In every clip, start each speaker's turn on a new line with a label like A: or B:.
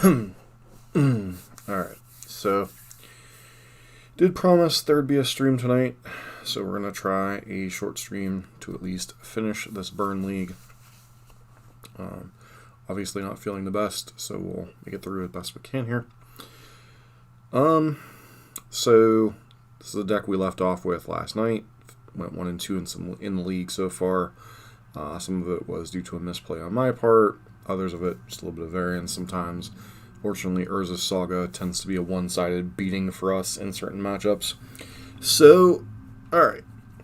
A: Alright, so did promise there'd be a stream tonight, so we're going to try a short stream to at least finish this burn league. Obviously not feeling the best, so we'll make it through as best we can here. So this is the deck we left off with last night. Went 1 and 2 in the league so far. Some of it was due to a misplay on my part. Others of it just a little bit of variance sometimes. Fortunately, Urza's Saga tends to be a one-sided beating for us in certain matchups. So, alright,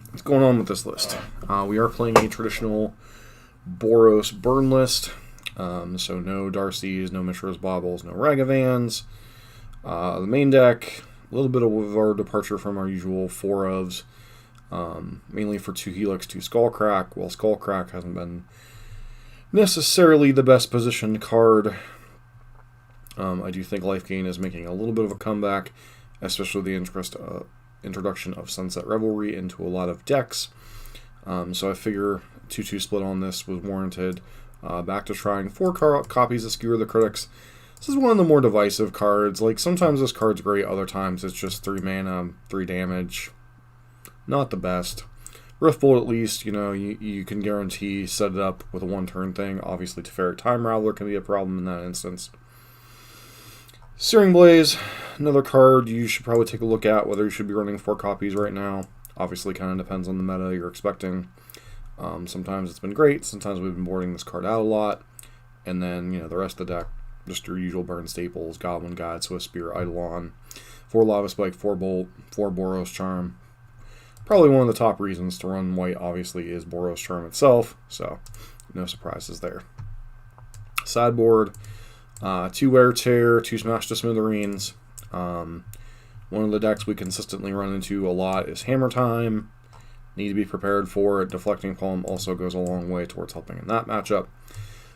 A: what's going on with this list? We are playing a traditional Boros burn list. So no Darcys, no Mishra's Baubles, no Ragavans. The main deck, a little bit of our departure from our usual 4 ofs. Mainly for 2 Helix, 2 Skullcrack. Well, Skullcrack hasn't been necessarily the best positioned card. I do think Life Gain is making a little bit of a comeback, especially the introduction of Sunset Revelry into a lot of decks. So I figure 2-2 split on this was warranted. Back to trying 4 copies of Skewer the Critics. This is one of the more divisive cards. Like, sometimes this card's great, other times it's just 3 mana, 3 damage. Not the best. Rift Bolt, at least, you know, you can guarantee set it up with a 1-turn thing. Obviously, Teferic Time Raveler can be a problem in that instance. Searing Blaze, another card you should probably take a look at, whether you should be running 4 copies right now. Obviously, kind of depends on the meta you're expecting. Sometimes it's been great, sometimes we've been boarding this card out a lot. And then, you know, the rest of the deck, just your usual burn staples, Goblin Guide, Swift Spear, Eidolon, 4 Lava Spike, 4 Bolt, 4 Boros Charm. Probably one of the top reasons to run white, obviously, is Boros Charm itself, so no surprises there. Sideboard, 2 Wear Tear, 2 Smash to Smithereens. One of the decks we consistently run into a lot is Hammer Time. Need to be prepared for it. Deflecting Palm also goes a long way towards helping in that matchup.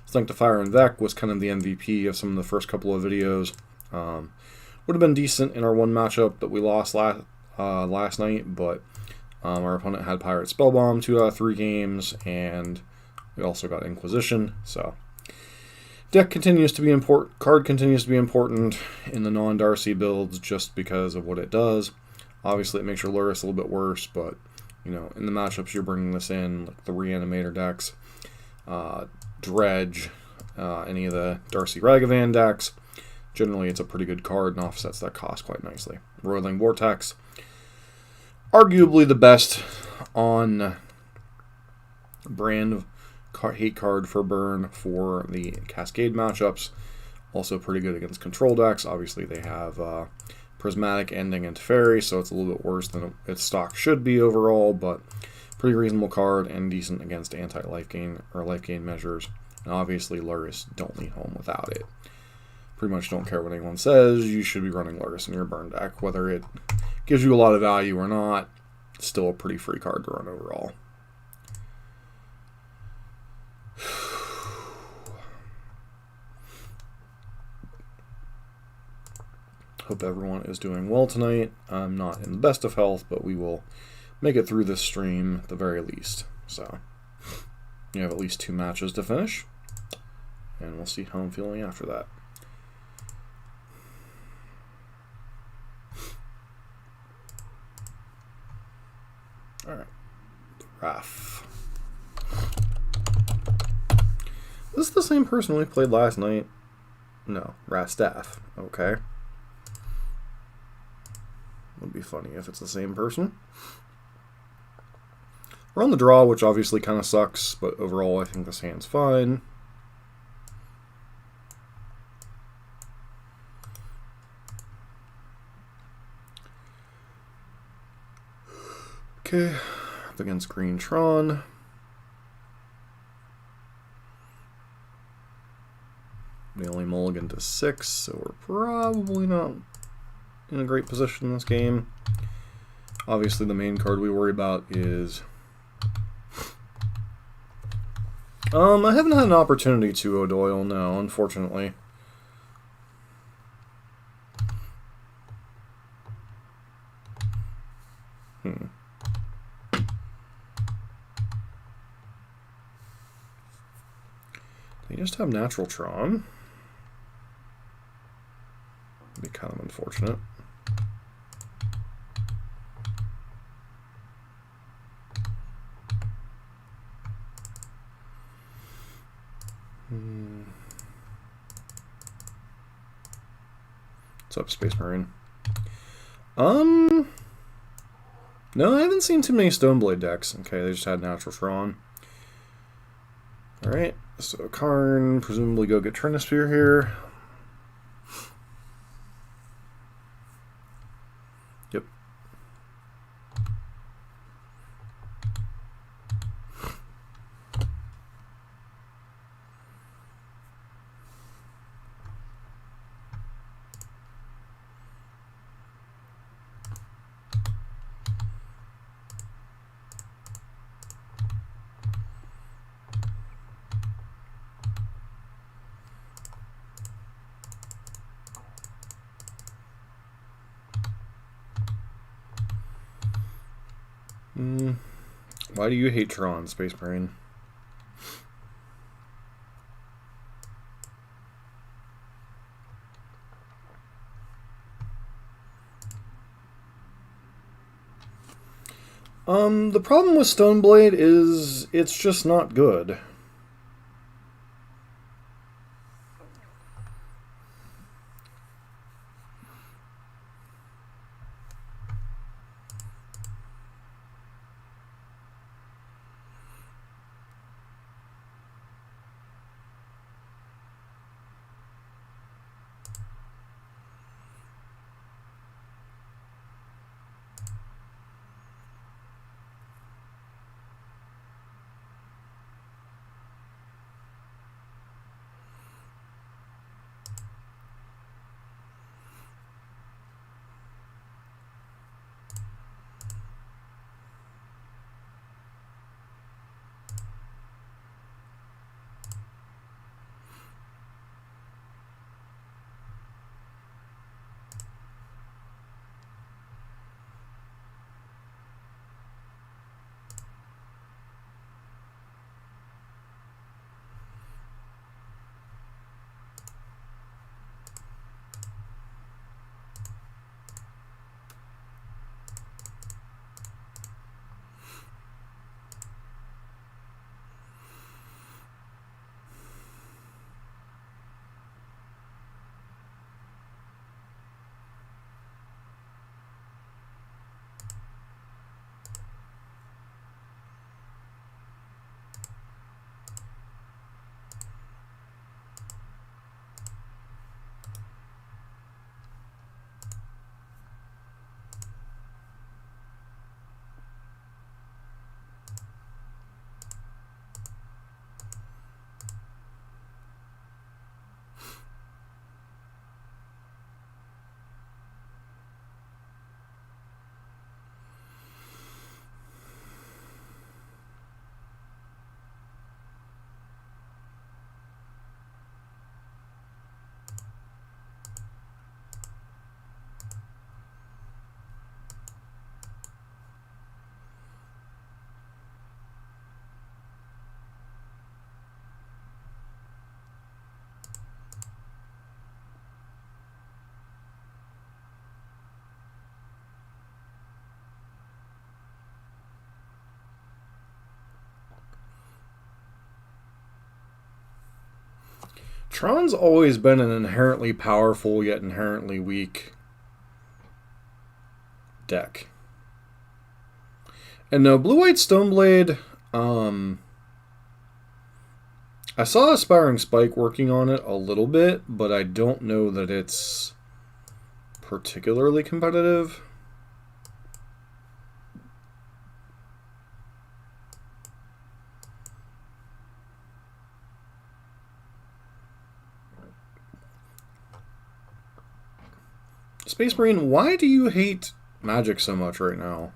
A: Sanctifier en-vec was kind of the MVP of some of the first couple of videos. Would have been decent in our one matchup that we lost last night, but our opponent had Pirate Spellbomb 2 out of 3 games, and we also got Inquisition, so deck continues to be important. Card continues to be important in the non-Darcy builds just because of what it does. Obviously, it makes your Lurrus a little bit worse, but you know, in the matchups you're bringing this in, like the Reanimator decks, Dredge, any of the Darcy Ragavan decks, generally it's a pretty good card and offsets that cost quite nicely. Roiling Vortex, arguably the best on brand hate card for burn for the Cascade matchups. Also pretty good against control decks. Obviously they have Prismatic Ending and Teferi, so it's a little bit worse than its stock should be overall, but pretty reasonable card and decent against anti-life gain or life gain measures. And obviously Lurrus, don't leave home without it. Pretty much don't care what anyone says, you should be running Lurrus in your burn deck. Whether it gives you a lot of value or not, it's still a pretty free card to run overall. Hope everyone is doing well tonight. I'm not in the best of health, but we will make it through this stream at the very least. So, you have at least 2 matches to finish, and we'll see how I'm feeling after that. Alright. Raph. This is the same person we played last night. No, Rastaff. Okay. Would be funny if it's the same person. We're on the draw, which obviously kind of sucks, but overall I think this hand's fine. Okay, up against Green Tron. We only mulligan to 6, so we're probably not in a great position in this game. Obviously the main card we worry about is I haven't had an opportunity to O'Doyle, no, unfortunately. They just have Natural Tron. Unfortunate. What's up, Space Marine? No, I haven't seen too many Stoneblade decks. Okay, they just had Natural Tron. Alright, so Karn, presumably go get Trinisphere here. Yep. Why do you hate Tron, Space Marine? The problem with Stoneblade is it's just not good. Tron's always been an inherently powerful yet inherently weak deck. And no, Blue-White Stoneblade, I saw Aspiring Spike working on it a little bit, but I don't know that it's particularly competitive. Space Marine, why do you hate Magic so much right now?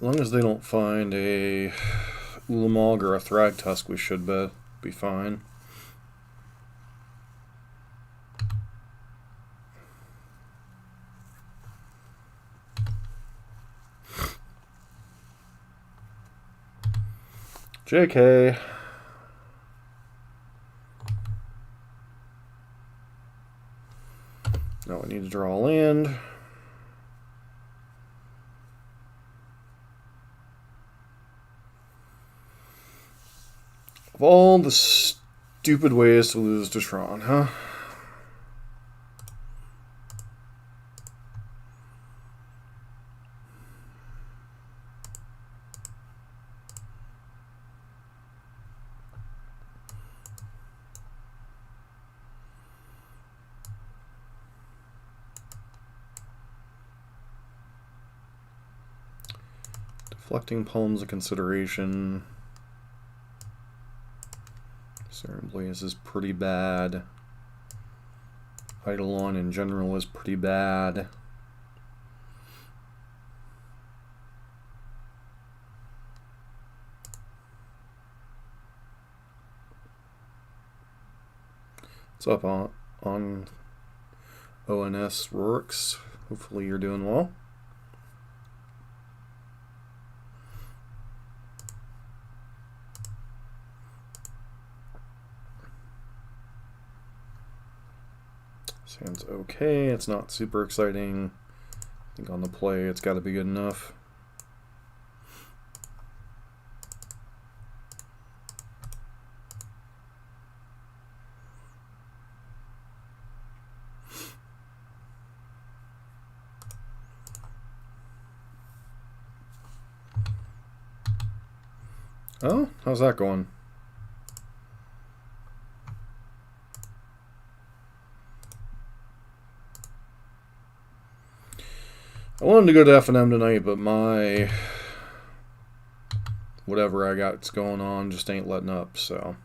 A: As long as they don't find a Ulamog or a Thragtusk, we should be fine. JK. Now we need to draw a land. Of all the stupid ways to lose to Tron, huh? Deflecting Palm's a consideration. Serum Blaze is pretty bad. Eidolon in general is pretty bad. What's up on ONS Rorix? Hopefully you're doing well. Sounds okay. It's not super exciting. I think on the play it's got to be good enough. Oh, how's that going? I wanted to go to F&M tonight, but my whatever I got's going on just ain't letting up, so.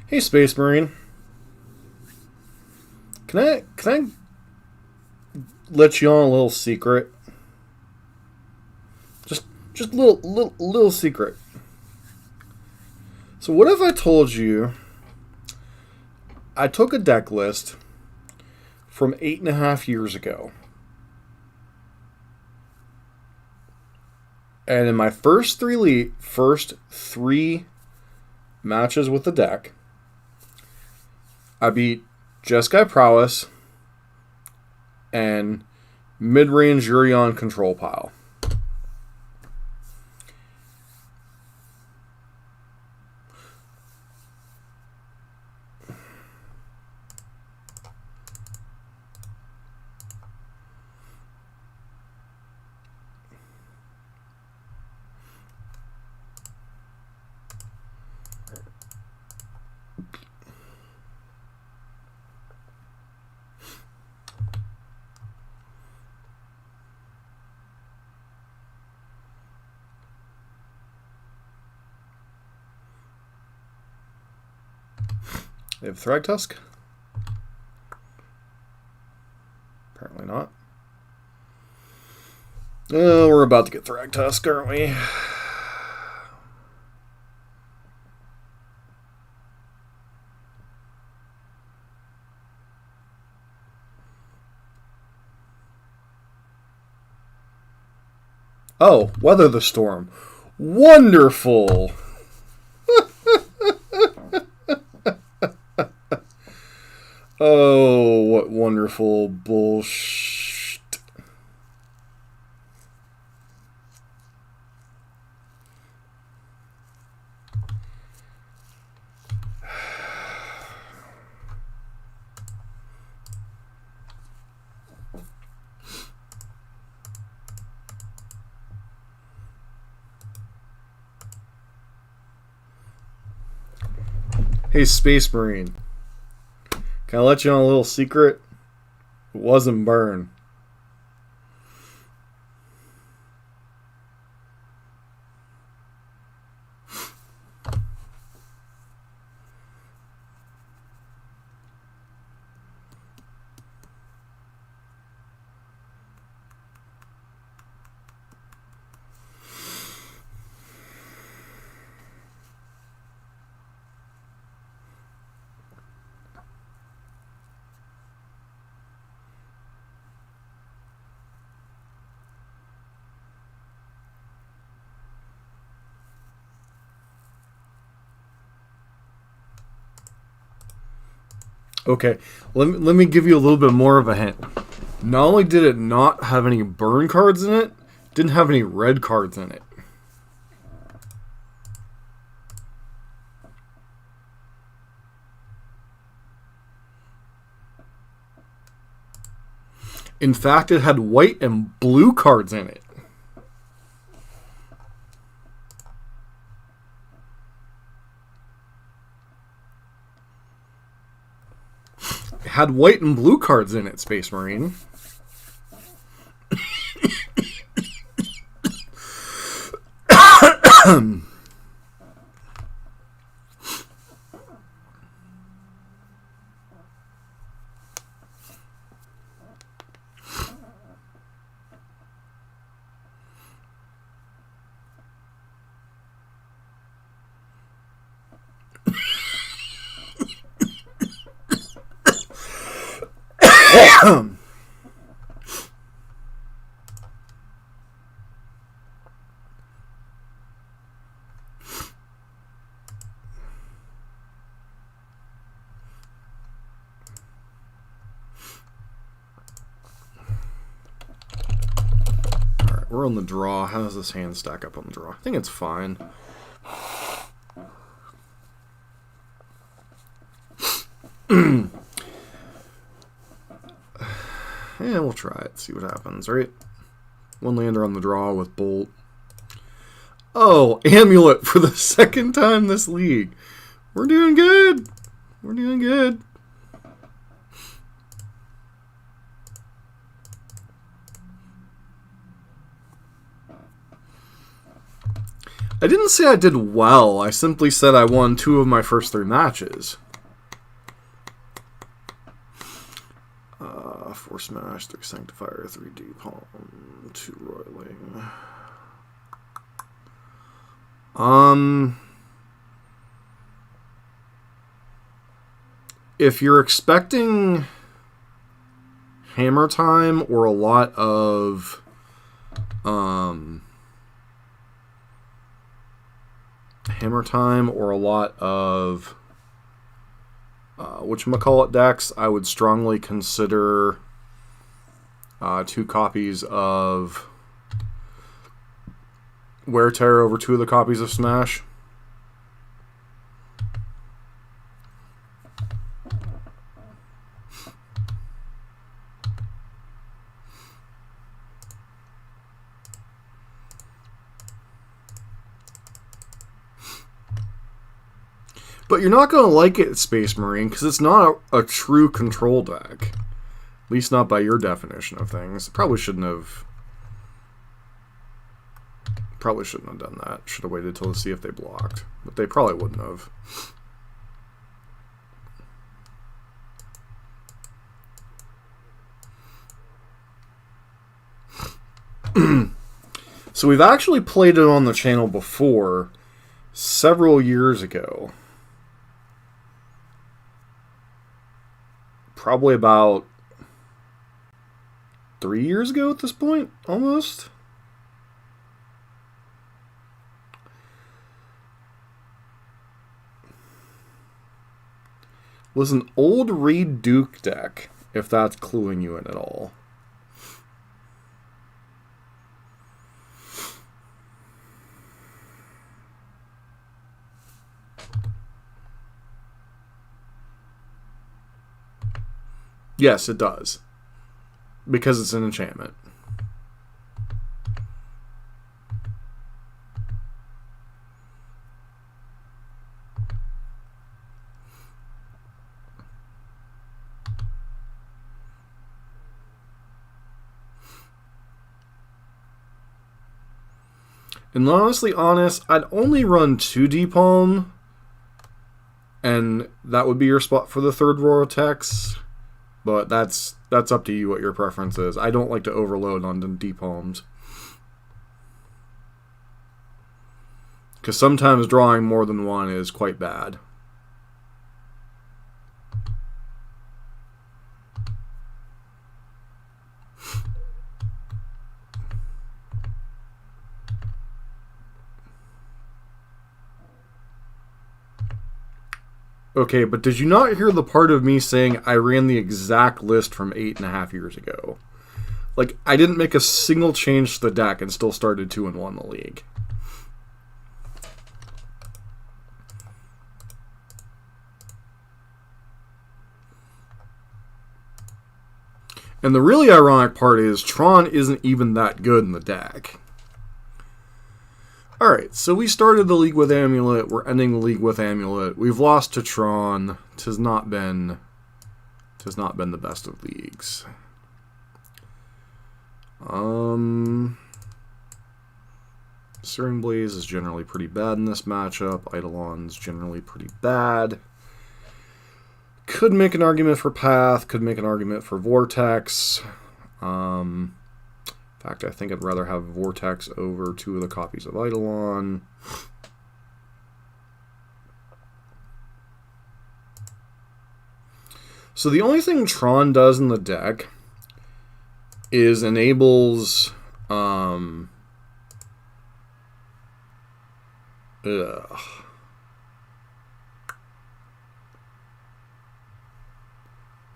A: Hey, Space Marine. Can I let you on a little secret? Just little secret. So what if I told you I took a deck list from 8.5 years ago, and in my first three matches with the deck, I beat Jeskai Prowess and mid-range Yurion Control Pile. They have Thragtusk? Apparently not. Oh, we're about to get Thragtusk, aren't we? Oh, Weather the Storm. Wonderful! Oh, what wonderful bullshit. Hey, Space Marine. Can I let you on a little secret? It wasn't Burn. Okay, let me give you a little bit more of a hint. Not only did it not have any burn cards in it, it didn't have any red cards in it. In fact, it had white and blue cards in it. It had white and blue cards in it, Space Marine. We're on the draw. How does this hand stack up on the draw? I think it's fine. Yeah, we'll try it. See what happens, right? One lander on the draw with Bolt. Oh, Amulet for the second time this league. We're doing good. We're doing good. I didn't say I did well. I simply said I won 2 of my first 3 matches. 4 Smash, 3 Sanctifier, 3 Deep Palm, 2 Roiling. If you're expecting Hammer Time or a lot of whatchamacallit decks, I would strongly consider 2 copies of Wear Terror over 2 of the copies of Smash. But you're not going to like it, Space Marine, because it's not a true control deck. At least not by your definition of things. Probably shouldn't have done that. Should have waited till to see if they blocked. But they probably wouldn't have. So we've actually played it on the channel before, several years ago. Probably about 3 years ago at this point, almost. It was an old Reed Duke deck, if that's cluing you in at all. Yes, it does. Because it's an enchantment. And honestly, I'd only run 2 Deep Home, and that would be your spot for the third Vortex. But that's up to you what your preference is. I don't like to overload on the Deep Homes, because sometimes drawing more than one is quite bad. Okay, but did you not hear the part of me saying I ran the exact list from 8.5 years ago? Like, I didn't make a single change to the deck and still started 2-1 the league. And the really ironic part is Tron isn't even that good in the deck. Alright, so we started the league with Amulet, we're ending the league with Amulet. We've lost to Tron. Tis not been the best of leagues. Searing Blaze is generally pretty bad in this matchup. Eidolon's generally pretty bad. Could make an argument for Path, could make an argument for Vortex. In fact, I think I'd rather have Vortex over 2 of the copies of Eidolon. So the only thing Tron does in the deck is enables I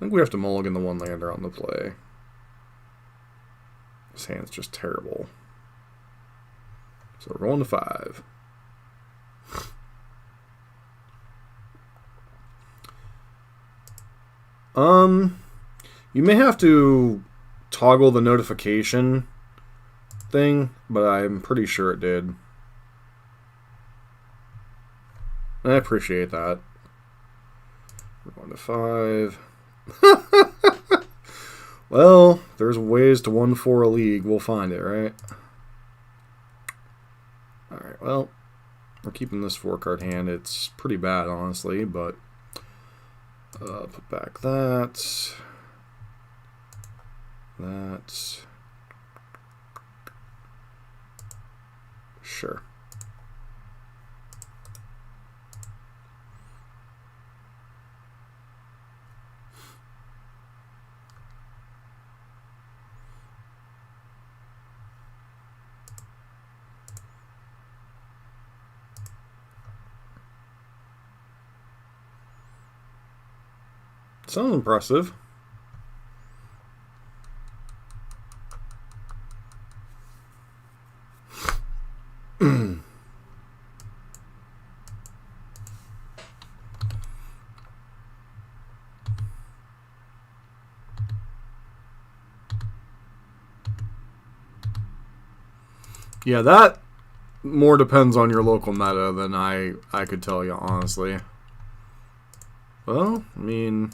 A: think we have to mulligan the 1-lander on the play. This hand's just terrible. So we're rolling to 5. You may have to toggle the notification thing, but I'm pretty sure it did. I appreciate that. We're going to 5. Well, there's ways to 1-4 a league. We'll find it, right? Alright, well, we're keeping this 4-card hand. It's pretty bad, honestly, but put back that. That. Sure. Sounds impressive. Yeah, that more depends on your local meta than I could tell you, honestly. Well, I mean,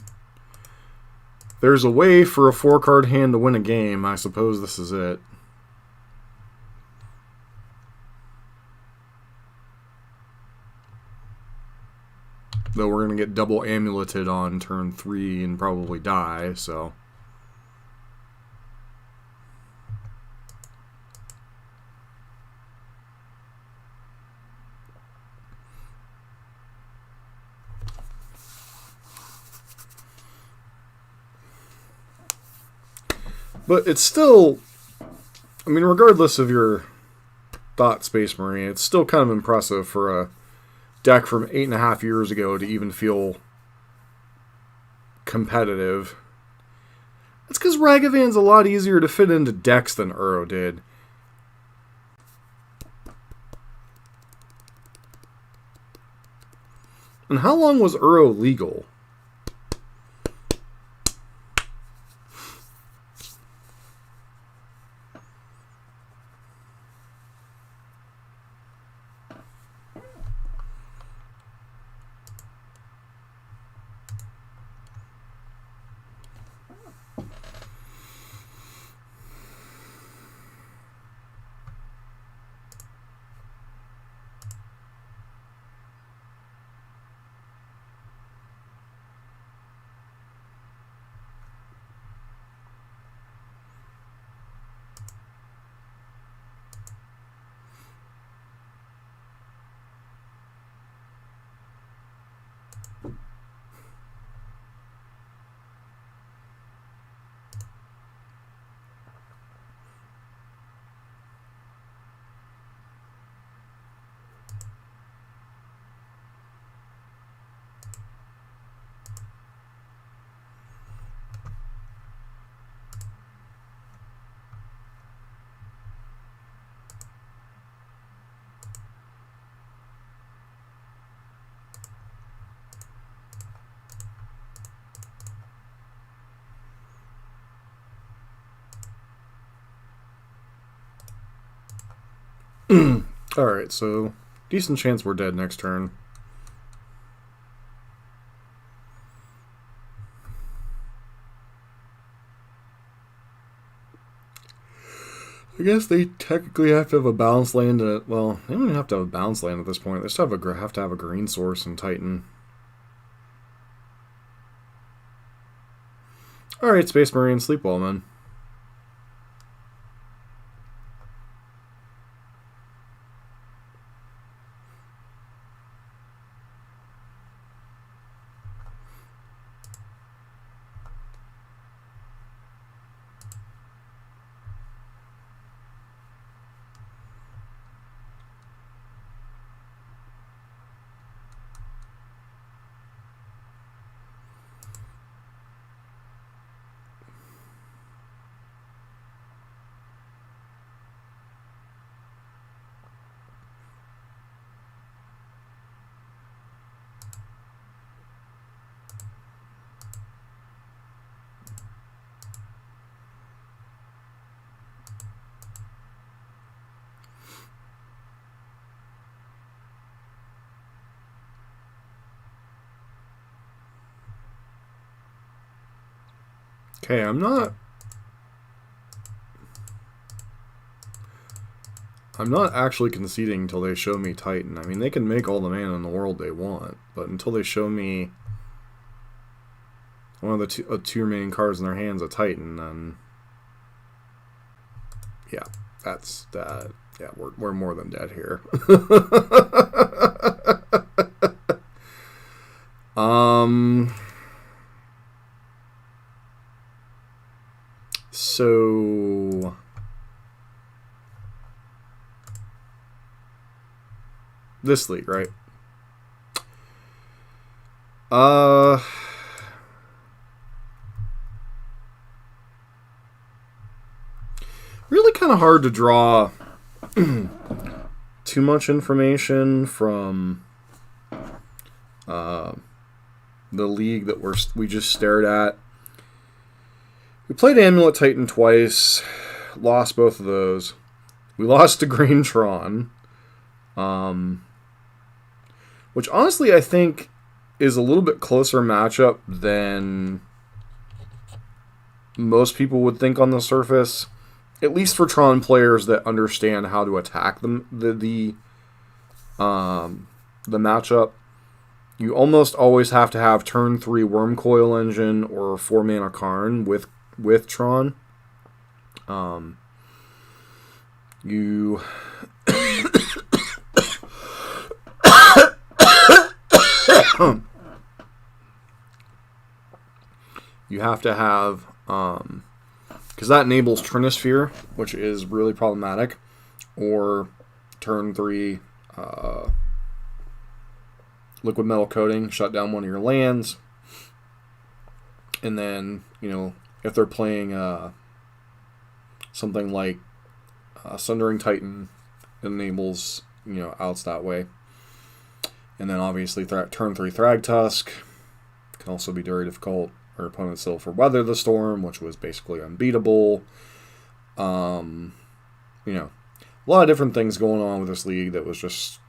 A: there's a way for a 4-card hand to win a game. I suppose this is it. Though we're going to get double amuleted on turn 3 and probably die, so... But it's still, I mean, regardless of your thought, Space Marine, it's still kind of impressive for a deck from 8.5 years ago to even feel competitive. It's because Ragavan's a lot easier to fit into decks than Uro did. And how long was Uro legal? Alright, so decent chance we're dead next turn. I guess they technically have to have a balanced land. Well, they don't even have to have a balanced land at this point. They just have to have a green source in Titan. Alright, Space Marine, sleep well, man. Okay, I'm not actually conceding until they show me Titan. I mean, they can make all the mana in the world they want, but until they show me one of the two remaining cards in their hands, a Titan, then yeah, that's that. Yeah, we're more than dead here. So this league, right? Really kind of hard to draw too much information from the league that we just stared at. We played Amulet Titan twice, lost both of those. We lost to Green Tron, which honestly I think is a little bit closer matchup than most people would think on the surface. At least for Tron players that understand how to attack the matchup. You almost always have to have turn 3 Wormcoil Engine or 4 mana Karn with Tron. You you have to have because that enables Trinisphere, which is really problematic, or turn 3 Liquid Metal Coating, shut down one of your lands. And then, if they're playing something like Sundering Titan, it enables, outs that way. And then obviously turn 3 Thragtusk can also be very difficult. Our opponent still for Weather the Storm, which was basically unbeatable. A lot of different things going on with this league that was just,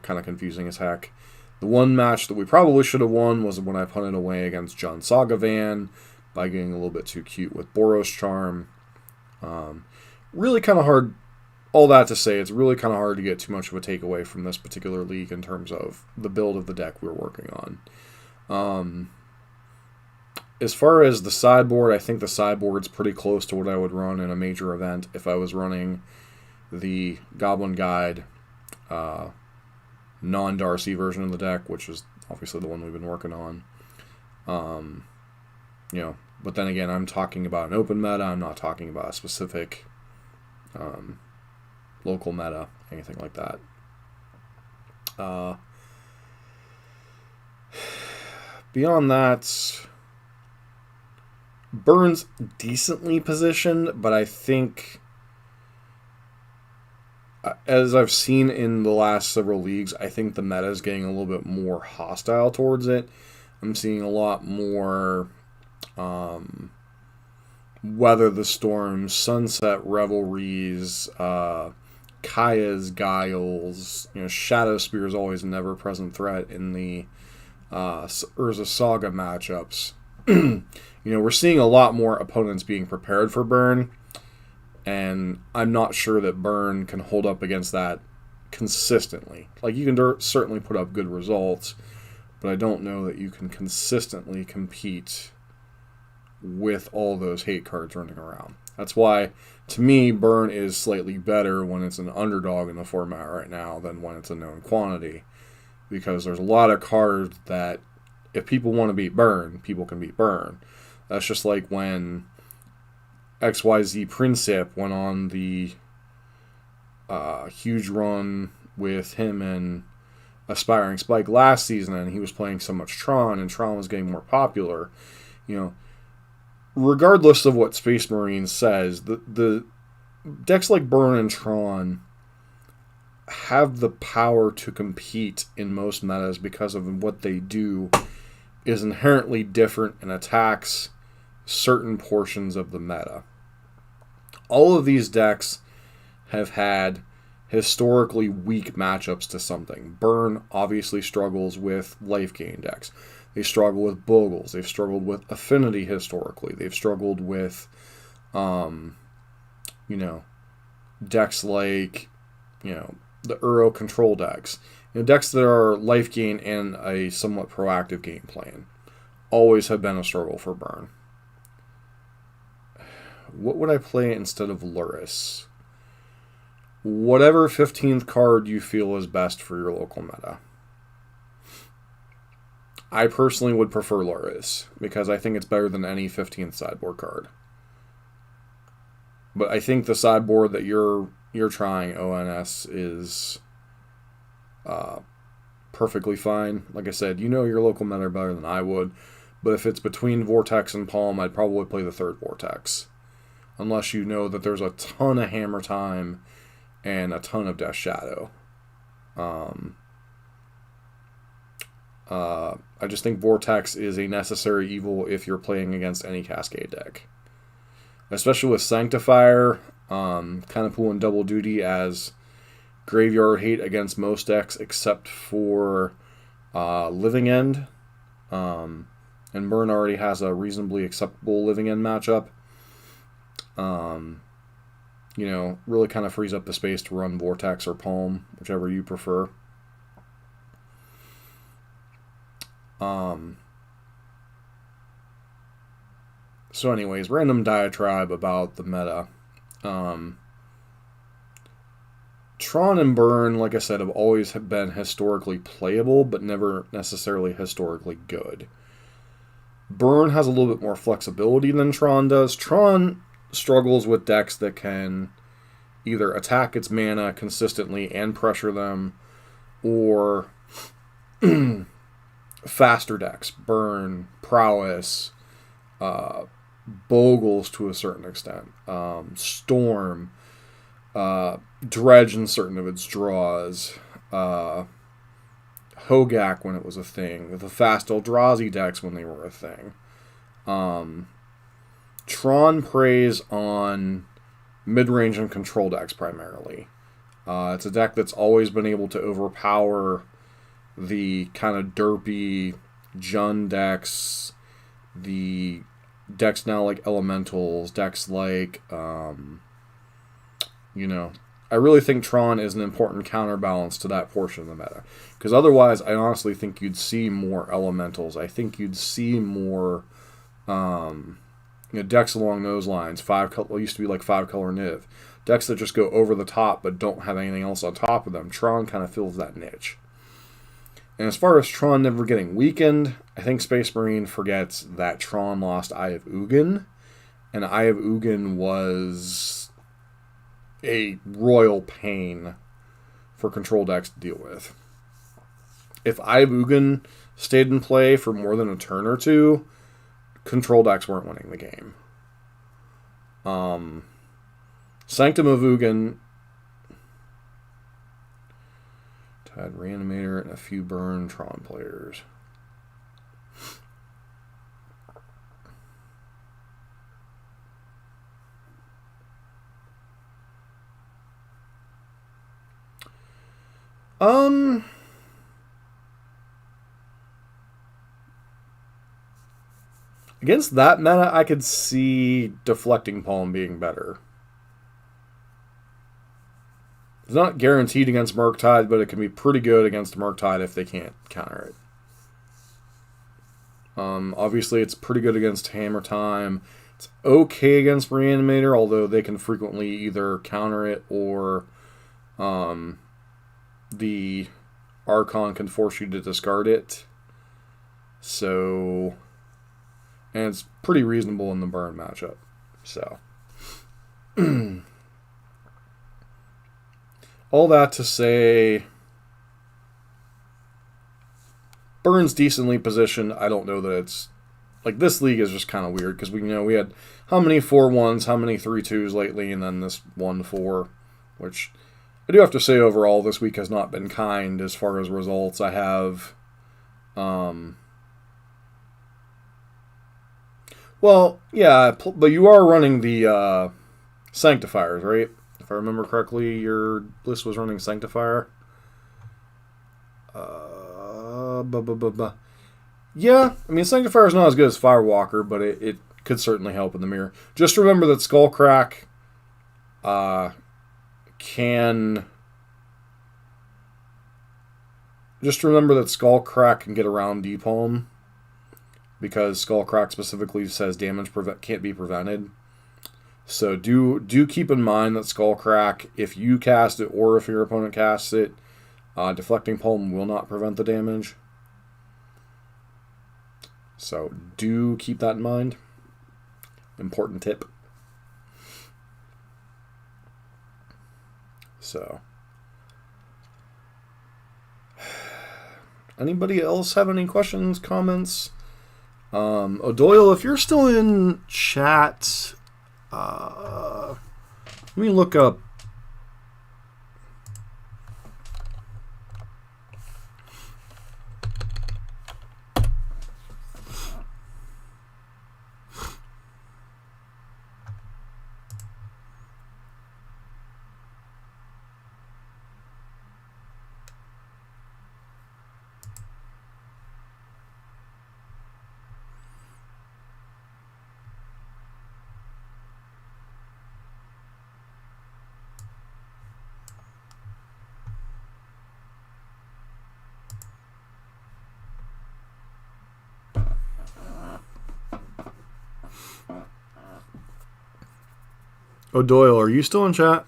A: kind of confusing as heck. The one match that we probably should have won was when I punted away against John Sagavan by getting a little bit too cute with Boros Charm. Really kind of hard, all that to say, it's really kind of hard to get too much of a takeaway from this particular league in terms of the build of the deck we're working on. As far as the sideboard, I think the sideboard's pretty close to what I would run in a major event if I was running the Goblin Guide non-Darcy version of the deck, which is obviously the one we've been working on. But then again, I'm talking about an open meta. I'm not talking about a specific local meta, anything like that. Beyond that, Burn's decently positioned, but I think, as I've seen in the last several leagues, I think the meta is getting a little bit more hostile towards it. I'm seeing a lot more Weather the Storm, Sunset Revelries, Kaya's Guiles, Shadow Spear is always an ever-present threat in the Urza Saga matchups. We're seeing a lot more opponents being prepared for burn, and I'm not sure that burn can hold up against that consistently. Like, you can certainly put up good results, but I don't know that you can consistently compete with all those hate cards running around. That's why, to me, burn is slightly better when it's an underdog in the format right now than when it's a known quantity, because there's a lot of cards that, if people want to beat burn, people can beat burn. That's just like when XYZ Princip went on the huge run with him and Aspiring Spike last season, and he was playing so much Tron, and Tron was getting more popular. Regardless of what Space Marine says, the decks like Burn and Tron have the power to compete in most metas because of what they do is inherently different and attacks certain portions of the meta. All of these decks have had historically weak matchups to something. Burn obviously struggles with life gain decks. They struggle with Bogles. They've struggled with Affinity historically. They've struggled with, decks like, the Uro control decks. Decks that are life gain and a somewhat proactive game plan always have been a struggle for Burn. What would I play instead of Luris? Whatever 15th card you feel is best for your local meta. I personally would prefer Luris, because I think it's better than any 15th sideboard card. But I think the sideboard that you're trying, ONS, is perfectly fine. Like I said, your local meta better than I would. But if it's between Vortex and Palm, I'd probably play the third Vortex. Unless you know that there's a ton of Hammer Time and a ton of Death Shadow. I just think Vortex is a necessary evil if you're playing against any Cascade deck. Especially with Sanctifier, kind of pulling double duty as graveyard hate against most decks except for Living End. And Burn already has a reasonably acceptable Living End matchup. Really kind of frees up the space to run Vortex or Palm, whichever you prefer. So anyways, random diatribe about the meta. Tron and Burn, like I said, have always been historically playable, but never necessarily historically good. Burn has a little bit more flexibility than Tron does. Tron struggles with decks that can either attack its mana consistently and pressure them, or faster decks. Burn, Prowess, Bogles to a certain extent, Storm, Dredge in certain of its draws, Hogak when it was a thing, the fast Eldrazi decks when they were a thing. Tron preys on mid-range and control decks primarily. It's a deck that's always been able to overpower the kind of derpy Jund decks, the decks now like Elementals, decks like, I really think Tron is an important counterbalance to that portion of the meta. Because otherwise, I honestly think you'd see more Elementals. I think you'd see more decks along those lines. Used to be like 5-color Niv. Decks that just go over the top but don't have anything else on top of them. Tron kind of fills that niche. And as far as Tron never getting weakened, I think Space Marine forgets that Tron lost Eye of Ugin. And Eye of Ugin was a royal pain for control decks to deal with. If Eye of Ugin stayed in play for more than a turn or two, control decks weren't winning the game. Sanctum of Ugin had Reanimator and a few Burn Tron players. Against that meta, I could see Deflecting Palm being better. It's not guaranteed against Murktide, but it can be pretty good against Murktide if they can't counter it. Obviously, it's pretty good against Hammer Time. It's okay against Reanimator, although they can frequently either counter it or the Archon can force you to discard it. So, and it's pretty reasonable in the burn matchup. So, all that to say, Burn's decently positioned. I don't know that it's like this league is just kind of weird because we had how many 4-1s, how many 3-2s lately, and then this 1-4, which I do have to say overall this week has not been kind as far as results. I have, well, yeah, but you are running the Sanctifiers, right? If I remember correctly, your list was running Sanctifier. Yeah, I mean, Sanctifier is not as good as Firewalker, but it could certainly help in the mirror. Just remember that Skullcrack can... Just remember that Skullcrack can get around Depalm, because Skullcrack specifically says damage can't be prevented. So do keep in mind that Skullcrack, if you cast it or if your opponent casts it, Deflecting Palm will not prevent the damage. So do keep that in mind. Important tip. So, anybody else have any questions, comments? O'Doyle, if you're still in chat, let me look up. O'Doyle, are you still in chat?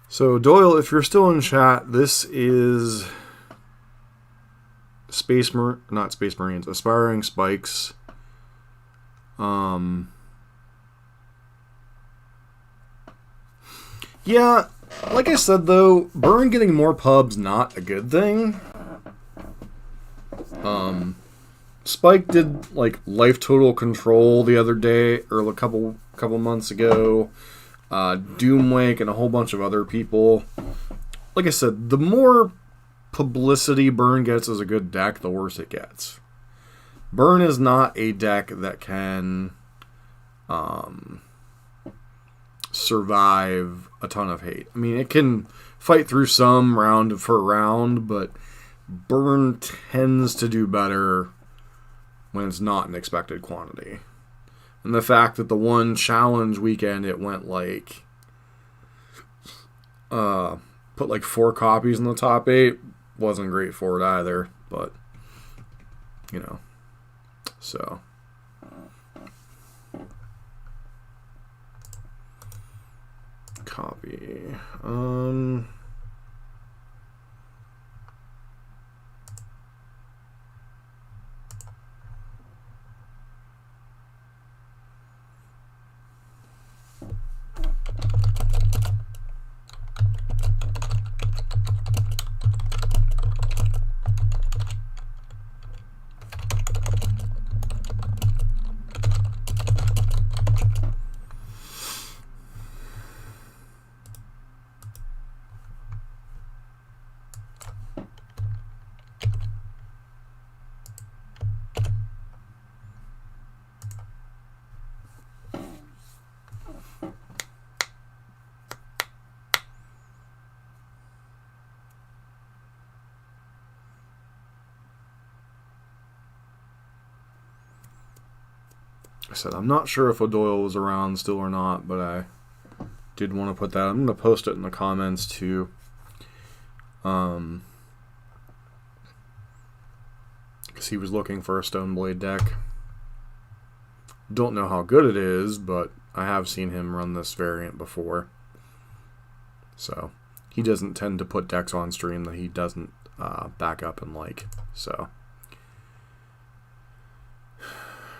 A: So, Doyle, if you're still in chat, this is not Space Marines, Aspiring Spikes. Yeah, like I said though, Burn getting more pubs not a good thing. Spike did like Life Total Control the other day, or a couple months ago. Doomwake and a whole bunch of other people. Like I said, the more publicity Burn gets as a good deck, the worse it gets. Burn is not a deck that can survive a ton of hate. I mean, it can fight through some round for round, but Burn tends to do better when it's not an expected quantity. And the fact that the one challenge weekend it went like put like 4 copies in the top 8 wasn't great for it either, but you know, so copy. I said, I'm not sure if O'Doyle was around still or not, but I did want to put that. I'm going to post it in the comments too. Because he was looking for a Stoneblade deck. Don't know how good it is, but I have seen him run this variant before. So, he doesn't tend to put decks on stream that he doesn't back up and like. So,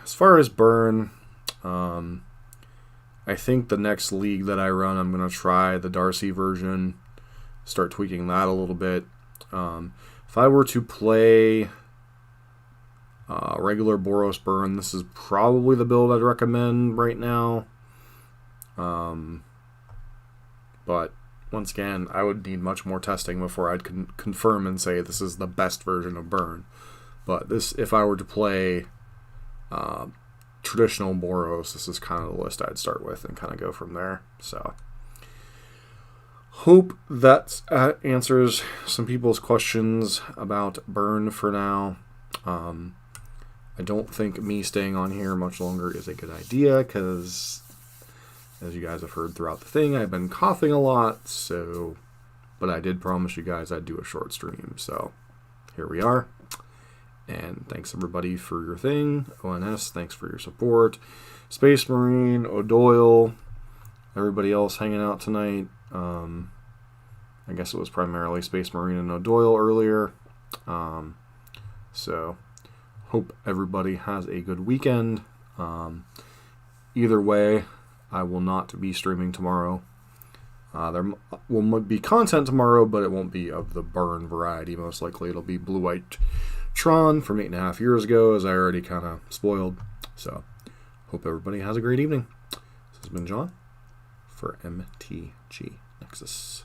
A: as far as burn, I think the next league that I run, I'm going to try the Darcy version, start tweaking that a little bit. If I were to play regular Boros burn, this is probably the build I'd recommend right now. But once again, I would need much more testing before I'd confirm and say this is the best version of burn. But this, if I were to play traditional Boros, this is kind of the list I'd start with and kind of go from there. So, hope that answers some people's questions about burn for now. I don't think me staying on here much longer is a good idea because, as you guys have heard throughout the thing, I've been coughing a lot. So, but I did promise you guys I'd do a short stream. So, here we are. And thanks everybody for your thing. ONS, thanks for your support. Space Marine, O'Doyle, everybody else hanging out tonight. I guess it was primarily Space Marine and O'Doyle earlier. So, hope everybody has a good weekend. Either way, I will not be streaming tomorrow. There will be content tomorrow, but it won't be of the burn variety. Most likely it'll be Blue-White Tron from 8.5 years ago, as I already kind of spoiled. So, hope everybody has a great evening. This has been John for MTG Nexus.